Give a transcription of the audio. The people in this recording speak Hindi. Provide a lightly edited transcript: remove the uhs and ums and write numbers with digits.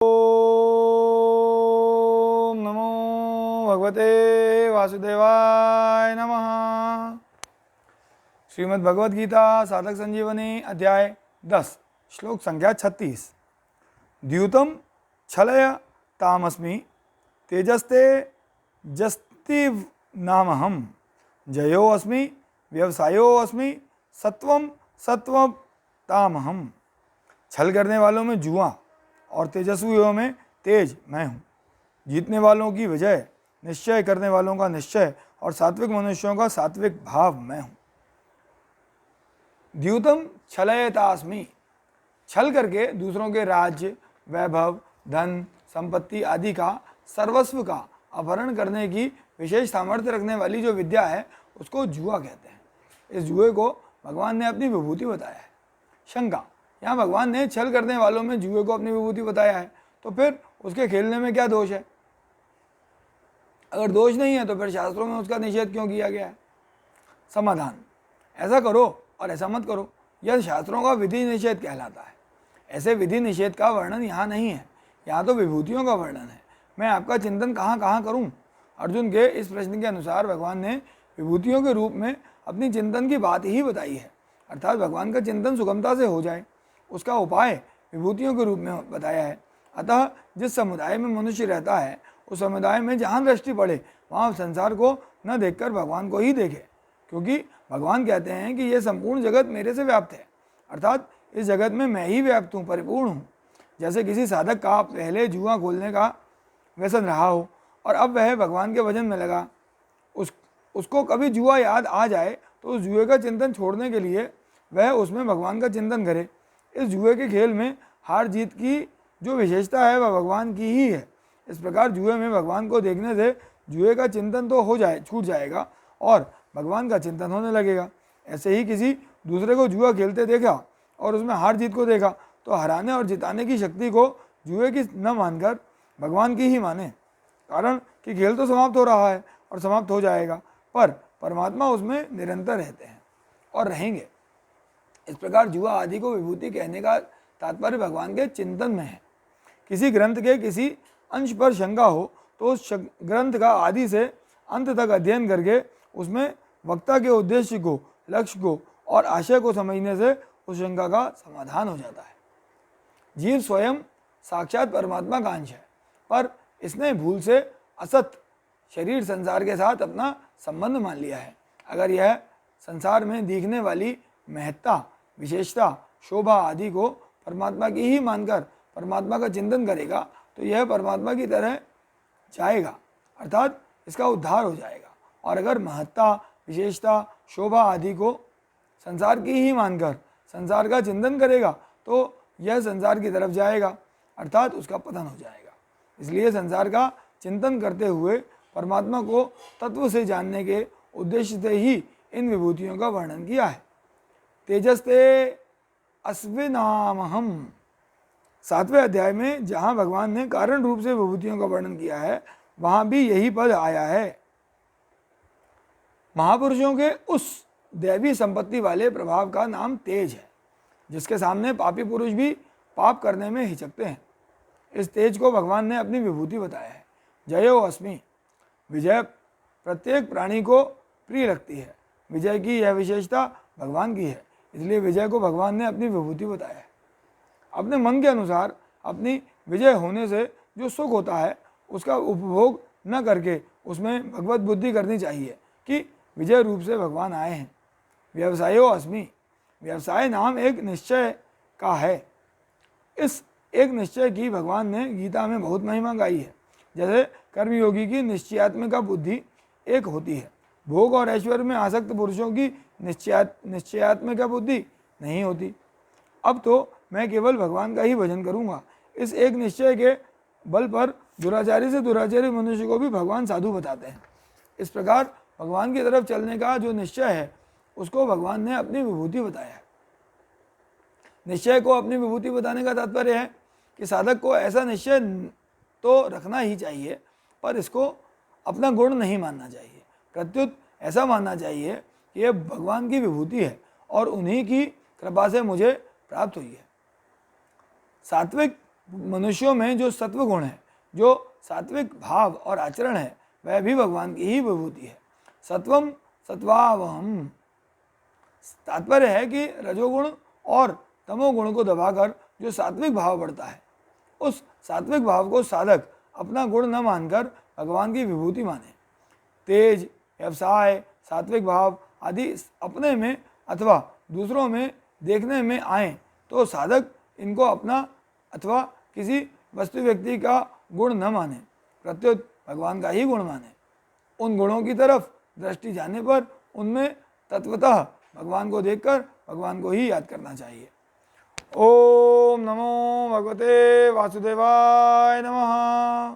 ओम नमो भगवते वासुदेवाय नमः। श्रीमद् भगवद गीता साधक संजीवनी अध्याय 10 श्लोक संख्या 36। द्यूतम छलय तामस्मि तेजस्ते जस्तिव नामहम जयो अस्मि व्यवसायो अस्मि सत्वम सत्वम तामहम। छल करने वालों में जुआ और तेजस्वियों में तेज मैं हूँ। जीतने वालों की विजय, निश्चय करने वालों का निश्चय और सात्विक मनुष्यों का सात्विक भाव मैं हूँ। द्यूतम छलयतास्मि, छल करके दूसरों के राज्य, वैभव, धन, संपत्ति आदि का, सर्वस्व का अपहरण करने की विशेष सामर्थ्य रखने वाली जो विद्या है उसको जुआ कहते हैं। इस जुए को भगवान ने अपनी विभूति बताया है। शंका, यहाँ भगवान ने छल करने वालों में जुए को अपनी विभूति बताया है, तो फिर उसके खेलने में क्या दोष है? अगर दोष नहीं है तो फिर शास्त्रों में उसका निषेध क्यों किया गया है? समाधान, ऐसा करो और ऐसा मत करो, यह शास्त्रों का विधि निषेध कहलाता है। ऐसे विधि निषेध का वर्णन यहाँ नहीं है, यहाँ तो विभूतियों का वर्णन है। मैं आपका चिंतन कहाँ कहाँ करूँ? अर्जुन के इस प्रश्न के अनुसार भगवान ने विभूतियों के रूप में अपनी चिंतन की बात ही बताई है, अर्थात भगवान का चिंतन सुगमता से हो जाए, उसका उपाय विभूतियों के रूप में बताया है। अतः जिस समुदाय में मनुष्य रहता है उस समुदाय में जहाँ दृष्टि पड़े वहाँ संसार को न देखकर भगवान को ही देखे, क्योंकि भगवान कहते हैं कि यह संपूर्ण जगत मेरे से व्याप्त है, अर्थात इस जगत में मैं ही व्याप्त हूँ, परिपूर्ण हूँ। जैसे किसी साधक का पहले जुआ खोलने का व्यसन रहा हो और अब वह भगवान के भजन में लगा, उसको कभी जुआ याद आ जाए तो उस जुए का चिंतन छोड़ने के लिए वह उसमें भगवान का चिंतन करे। इस जुए के खेल में हार जीत की जो विशेषता है वह भगवान की ही है। इस प्रकार जुए में भगवान को देखने से जुए का चिंतन तो छूट जाएगा और भगवान का चिंतन होने लगेगा। ऐसे ही किसी दूसरे को जुआ खेलते देखा और उसमें हार जीत को देखा तो हराने और जिताने की शक्ति को जुए की न मानकर भगवान की ही माने, कारण कि खेल तो समाप्त हो रहा है और समाप्त हो जाएगा, पर परमात्मा उसमें निरंतर रहते हैं और रहेंगे। इस प्रकार जुआ आदि को विभूति कहने का तात्पर्य भगवान के चिंतन में है। किसी ग्रंथ के किसी अंश पर शंका हो तो उस ग्रंथ का आदि से अंत तक अध्ययन करके उसमें वक्ता के उद्देश्य को, लक्ष्य को और आशय को समझने से उस शंका का समाधान हो जाता है। जीव स्वयं साक्षात परमात्मा का अंश है, पर इसने भूल से असत शरीर संसार के साथ अपना संबंध मान लिया है। अगर यह संसार में दिखने वाली महत्ता, विशेषता, शोभा आदि को परमात्मा की ही मानकर परमात्मा का चिंतन करेगा तो यह परमात्मा की तरह जाएगा, अर्थात इसका उद्धार हो जाएगा। और अगर महत्ता, विशेषता, शोभा आदि को संसार की ही मानकर संसार का चिंतन करेगा तो यह संसार की तरफ जाएगा, अर्थात उसका पतन हो जाएगा। इसलिए संसार का चिंतन करते हुए परमात्मा को तत्व से जानने के उद्देश्य से ही इन विभूतियों का वर्णन किया है। तेजस्ते अस्विनामहम, 7वें अध्याय में जहाँ भगवान ने कारण रूप से विभूतियों का वर्णन किया है वहाँ भी यही पद आया है। महापुरुषों के उस दैवी संपत्ति वाले प्रभाव का नाम तेज है, जिसके सामने पापी पुरुष भी पाप करने में हिचकते हैं। इस तेज को भगवान ने अपनी विभूति बताया है। जयो अस्मि, विजय प्रत्येक प्राणी को प्रिय लगती है। विजय की यह विशेषता भगवान की है, इसलिए विजय को भगवान ने अपनी विभूति बताया है। अपने मन के अनुसार अपनी विजय होने से जो सुख होता है उसका उपभोग न करके उसमें भगवत बुद्धि करनी चाहिए कि विजय रूप से भगवान आए हैं। व्यवसायो अस्मि, व्यवसाय नाम एक निश्चय का है। इस एक निश्चय की भगवान ने गीता में बहुत महिमा गाई है। जैसे कर्मयोगी की निश्चयात्मिका बुद्धि एक होती है, भोग और ऐश्वर्य में आसक्त पुरुषों की निश्चयात्मिका बुद्धि नहीं होती। अब तो मैं केवल भगवान का ही भजन करूँगा। इस एक निश्चय के बल पर दुराचारी से दुराचारी मनुष्य को भी भगवान साधु बताते हैं। इस प्रकार भगवान की तरफ चलने का जो निश्चय है उसको भगवान ने अपनी विभूति बताया है। निश्चय को अपनी विभूति बताने का तात्पर्य है कि साधक को ऐसा निश्चय तो रखना ही चाहिए, पर इसको अपना गुण नहीं मानना चाहिए। प्रत्युत ऐसा मानना चाहिए कि यह भगवान की विभूति है और उन्हीं की कृपा से मुझे प्राप्त हुई है। सात्विक मनुष्यों में जो सत्व गुण है, जो सात्विक भाव और आचरण है, वह भी भगवान की ही विभूति है। सत्वम सत्वावहम, तात्पर्य है कि रजोगुण और तमोगुण को दबाकर जो सात्विक भाव बढ़ता है, उस सात्विक भाव को साधक अपना गुण न मानकर भगवान की विभूति माने। तेज, व्यवसाय, सात्विक भाव आदि अपने में अथवा दूसरों में देखने में आए तो साधक इनको अपना अथवा किसी वस्तु व्यक्ति का गुण न माने, प्रत्युत भगवान का ही गुण माने। उन गुणों की तरफ दृष्टि जाने पर उनमें तत्वतः भगवान को देखकर भगवान को ही याद करना चाहिए। ओम नमो भगवते वासुदेवाय नमः।